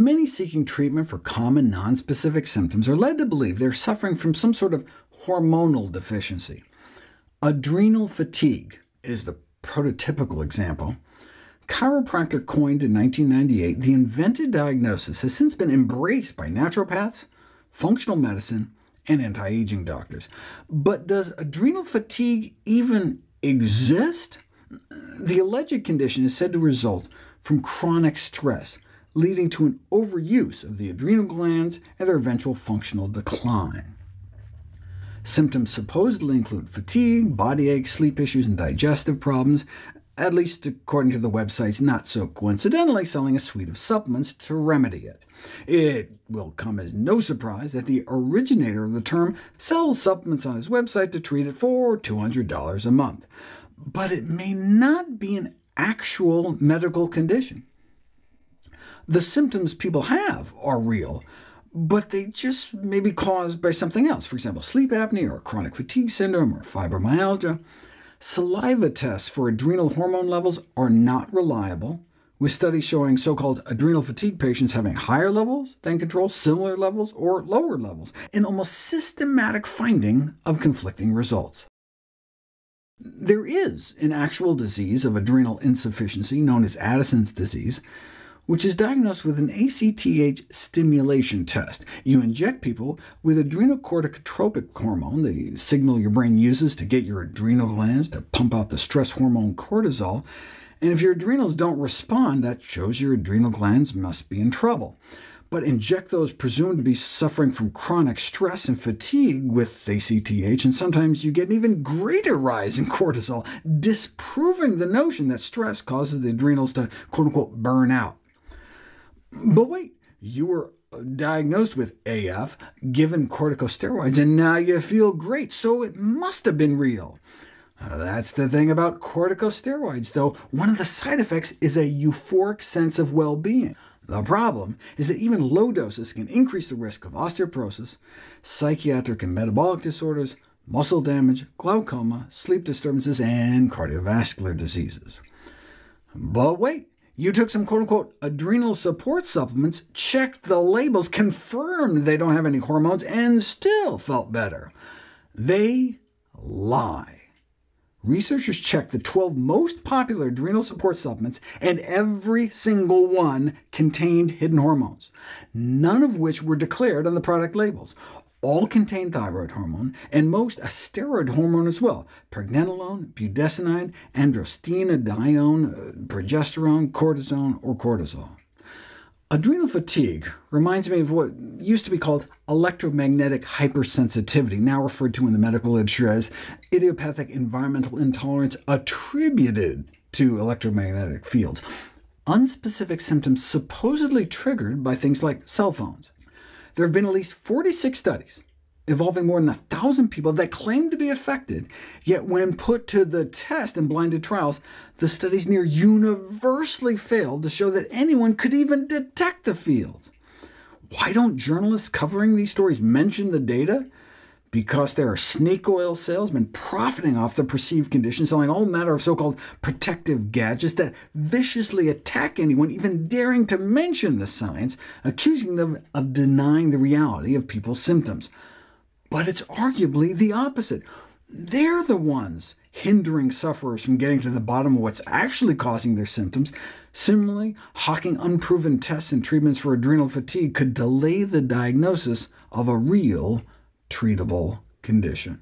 Many seeking treatment for common nonspecific symptoms are led to believe they're suffering from some sort of hormonal deficiency. Adrenal fatigue is the prototypical example. Chiropractic coined in 1998, the invented diagnosis has since been embraced by naturopaths, functional medicine, and anti-aging doctors. But does adrenal fatigue even exist? The alleged condition is said to result from chronic stress, leading to an overuse of the adrenal glands and their eventual functional decline. Symptoms supposedly include fatigue, body aches, sleep issues, and digestive problems, at least according to the websites not so coincidentally selling a suite of supplements to remedy it. It will come as no surprise that the originator of the term sells supplements on his website to treat it for $200 a month. But it may not be an actual medical condition. The symptoms people have are real, but they just may be caused by something else, for example, sleep apnea, or chronic fatigue syndrome, or fibromyalgia. Saliva tests for adrenal hormone levels are not reliable, with studies showing so-called adrenal fatigue patients having higher levels than control, similar levels, or lower levels, an almost systematic finding of conflicting results. There is an actual disease of adrenal insufficiency known as Addison's disease, which is diagnosed with an ACTH stimulation test. You inject people with adrenocorticotropic hormone, the signal your brain uses to get your adrenal glands to pump out the stress hormone cortisol, and if your adrenals don't respond, that shows your adrenal glands must be in trouble. But inject those presumed to be suffering from chronic stress and fatigue with ACTH, and sometimes you get an even greater rise in cortisol, disproving the notion that stress causes the adrenals to quote-unquote burn out. But wait, you were diagnosed with AF, given corticosteroids, and now you feel great, so it must have been real. That's the thing about corticosteroids, though. One of the side effects is a euphoric sense of well-being. The problem is that even low doses can increase the risk of osteoporosis, psychiatric and metabolic disorders, muscle damage, glaucoma, sleep disturbances, and cardiovascular diseases. But wait, you took some quote-unquote adrenal support supplements, checked the labels, confirmed they don't have any hormones, and still felt better. They lie. Researchers checked the 12 most popular adrenal support supplements, and every single one contained hidden hormones, none of which were declared on the product labels. All contain thyroid hormone, and most a steroid hormone as well, pregnenolone, budesonide, androstenedione, progesterone, cortisone, or cortisol. Adrenal fatigue reminds me of what used to be called electromagnetic hypersensitivity, now referred to in the medical literature as idiopathic environmental intolerance attributed to electromagnetic fields, unspecific symptoms supposedly triggered by things like cell phones. There have been at least 46 studies involving more than 1,000 people that claim to be affected, yet when put to the test in blinded trials, the studies near universally failed to show that anyone could even detect the fields. Why don't journalists covering these stories mention the data? Because there are snake oil salesmen profiting off the perceived condition, selling all manner of so-called protective gadgets that viciously attack anyone even daring to mention the science, accusing them of denying the reality of people's symptoms. But it's arguably the opposite. They're the ones hindering sufferers from getting to the bottom of what's actually causing their symptoms. Similarly, hawking unproven tests and treatments for adrenal fatigue could delay the diagnosis of a real treatable condition.